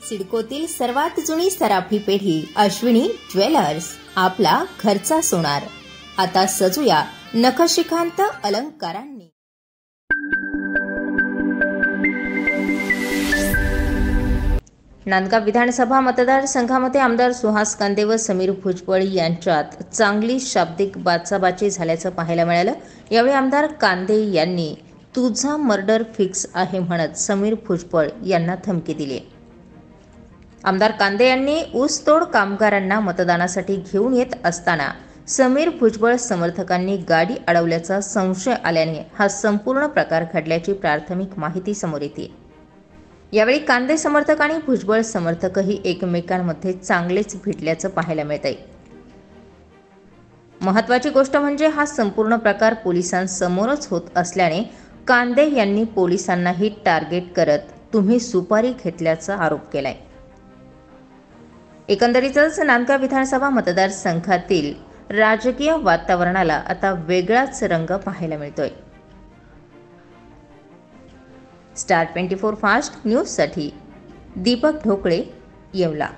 सिडकोतील सर्वात जुनी सराफी पेढी अश्विनी ज्वेलर्स, आपला घरचा सोनार. आता सजूया नखशिखांत अलंकारांनी. नांदगाव विधानसभा मतदारसंघामध्ये आमदार सुहास कांदे व समीर भुजबळ यांच्यात चांगली शाब्दिक बाचाबाची झाल्याचं पाहायला मिळालं. यावेळी आमदार कांदे यांनी तुझा मर्डर फिक्स आहे म्हणत समीर भुजबळ यांना धमकी दिली. आमदार कांदे यांनी ऊसतोड कामगारांना मतदानासाठी घेऊन येत असताना समीर भुजबळ समर्थकांनी गाडी अडवल्याचा संशय आल्याने हा संपूर्ण प्रकार घडल्याची प्राथमिक माहिती समोर येते. यावेळी कांदे समर्थक आणि भुजबळ समर्थकही एकमेकांमध्ये चांगलेच भिडल्याचं पाहायला मिळतंय. महत्त्वाची गोष्ट म्हणजे हा संपूर्ण प्रकार पोलिसांसमोरच होत असल्याने कांदे यांनी पोलिसांनाही टार्गेट करत तुम्ही सुपारी घेतल्याचा आरोप केलाय. एकंदरीतच नांदगाव विधानसभा मतदारसंघातील राजकीय वातावरणाला आता वेगळाच रंग पाहायला मिळतोय. स्टार 24 फास्ट न्यूजसाठी दीपक ढोकळे, येवला.